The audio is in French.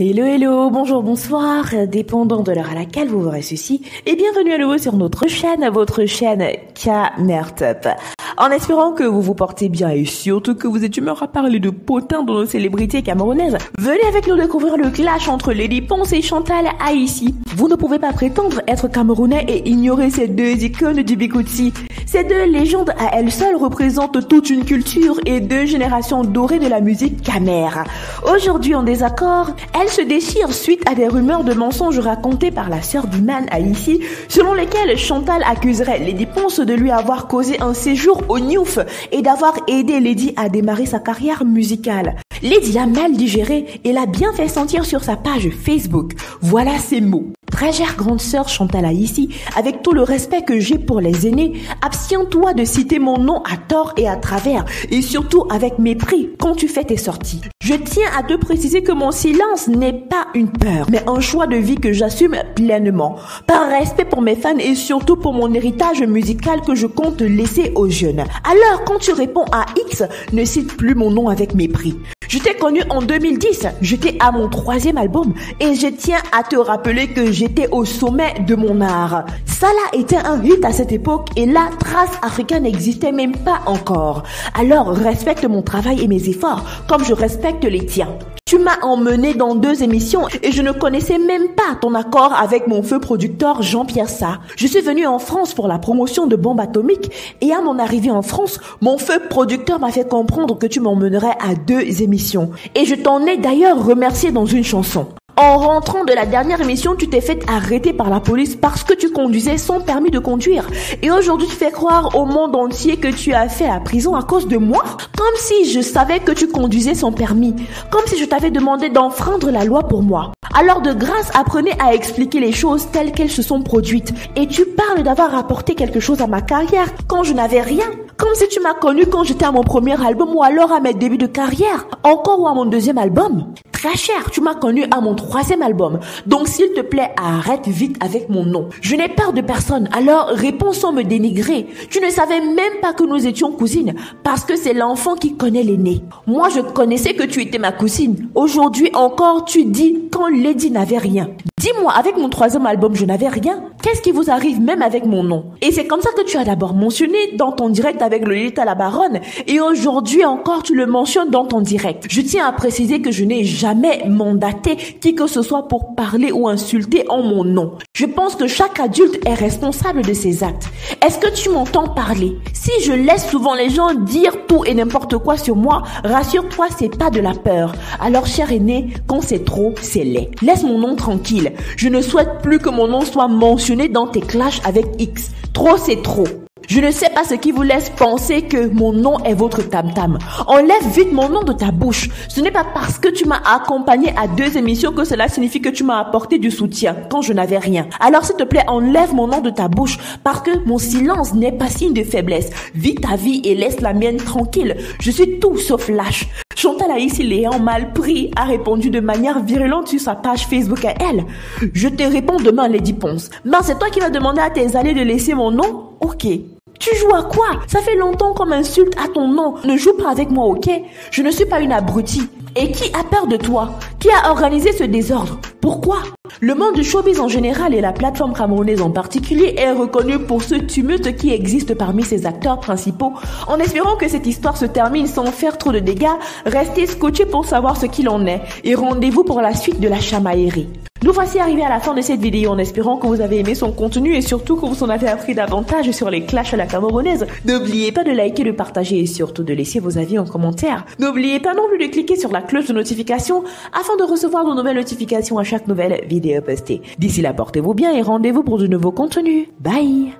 Hello, hello, bonjour, bonsoir, dépendant de l'heure à laquelle vous verrez ceci, et bienvenue à nouveau sur notre chaîne, votre chaîne Camertop. En espérant que vous vous portez bien et surtout que vous êtes humeur à parler de potins de nos célébrités camerounaises, venez avec nous découvrir le clash entre Lady Ponce et Chantal Aïssi. Vous ne pouvez pas prétendre être camerounais et ignorer ces deux icônes du Bikutsi. Ces deux légendes à elles seules représentent toute une culture et deux générations dorées de la musique camère. Aujourd'hui en désaccord, elles se déchirent suite à des rumeurs de mensonges racontés par la sœur d'Iman Aïssi, selon lesquelles Chantal accuserait Lady Ponce de lui avoir causé un séjour au Niouf et d'avoir aidé Lady à démarrer sa carrière musicale. Lady a mal digéré et l'a bien fait sentir sur sa page Facebook. Voilà ses mots. Très chère grande sœur Chantal Aïssi, avec tout le respect que j'ai pour les aînés, abstiens-toi de citer mon nom à tort et à travers, et surtout avec mépris quand tu fais tes sorties. Je tiens à te préciser que mon silence n'est pas une peur, mais un choix de vie que j'assume pleinement, par respect pour mes fans et surtout pour mon héritage musical que je compte laisser aux jeunes. Alors quand tu réponds à X, ne cite plus mon nom avec mépris. Je t'ai connu en 2010, j'étais à mon 3e album et je tiens à te rappeler que j'étais au sommet de mon art. Salah était un hit à cette époque et la trace africaine n'existait même pas encore. Alors respecte mon travail et mes efforts comme je respecte les tiens. Tu m'as emmené dans 2 émissions et je ne connaissais même pas ton accord avec mon feu producteur Jean-Pierre Sarr. Je suis venu en France pour la promotion de Bombe Atomique et à mon arrivée en France, mon feu producteur m'a fait comprendre que tu m'emmènerais à 2 émissions. Et je t'en ai d'ailleurs remercié dans une chanson. En rentrant de la dernière émission, tu t'es fait arrêter par la police parce que tu conduisais sans permis de conduire. Et aujourd'hui, tu fais croire au monde entier que tu as fait la prison à cause de moi? Comme si je savais que tu conduisais sans permis. Comme si je t'avais demandé d'enfreindre la loi pour moi. Alors de grâce, apprenez à expliquer les choses telles qu'elles se sont produites. Et tu parles d'avoir apporté quelque chose à ma carrière quand je n'avais rien. Comme si tu m'as connu quand j'étais à mon premier album ou alors à mes débuts de carrière. Encore ou à mon 2e album. Très cher, tu m'as connu à mon 3e album. Donc s'il te plaît, arrête vite avec mon nom. Je n'ai peur de personne, alors réponds sans me dénigrer. Tu ne savais même pas que nous étions cousines, parce que c'est l'enfant qui connaît l'aîné. Moi, je connaissais que tu étais ma cousine. Aujourd'hui encore, tu dis quand Lady n'avait rien. Dis-moi, avec mon 3e album, je n'avais rien. Qu'est-ce qui vous arrive même avec mon nom? Et c'est comme ça que tu as d'abord mentionné dans ton direct avec Lolita la Baronne. Et aujourd'hui encore, tu le mentionnes dans ton direct. Je tiens à préciser que je n'ai jamais mandaté qui que ce soit pour parler ou insulter en mon nom. Je pense que chaque adulte est responsable de ses actes. Est-ce que tu m'entends parler? Si je laisse souvent les gens dire tout et n'importe quoi sur moi, rassure-toi, c'est pas de la peur. Alors, cher aîné, quand c'est trop, c'est laid. Laisse mon nom tranquille. Je ne souhaite plus que mon nom soit mentionné dans tes clashs avec X. Trop, c'est trop. Je ne sais pas ce qui vous laisse penser que mon nom est votre tam-tam. Enlève vite mon nom de ta bouche. Ce n'est pas parce que tu m'as accompagné à 2 émissions que cela signifie que tu m'as apporté du soutien quand je n'avais rien. Alors s'il te plaît, enlève mon nom de ta bouche parce que mon silence n'est pas signe de faiblesse. Vis ta vie et laisse la mienne tranquille. Je suis tout sauf lâche. Chantal Aïssi, l'ayant mal pris, a répondu de manière virulente sur sa page Facebook à elle. Je te réponds demain, Lady Ponce. Mais c'est toi qui vas demander à tes alliés de laisser mon nom? Ok. Tu joues à quoi? Ça fait longtemps qu'on m'insulte à ton nom. Ne joue pas avec moi, ok? Je ne suis pas une abrutie. Et qui a peur de toi? Qui a organisé ce désordre? Pourquoi? Le monde du showbiz en général et la plateforme camerounaise en particulier est reconnu pour ce tumulte qui existe parmi ses acteurs principaux. En espérant que cette histoire se termine sans faire trop de dégâts, restez scotchés pour savoir ce qu'il en est et rendez-vous pour la suite de la chamaillerie. Nous voici arrivés à la fin de cette vidéo en espérant que vous avez aimé son contenu et surtout que vous en avez appris davantage sur les clashs à la camerounaise. N'oubliez pas de liker, de partager et surtout de laisser vos avis en commentaire. N'oubliez pas non plus de cliquer sur la cloche de notification afin de recevoir de nouvelles notifications à chaque nouvelle vidéo postée. D'ici là, portez-vous bien et rendez-vous pour de nouveaux contenus. Bye!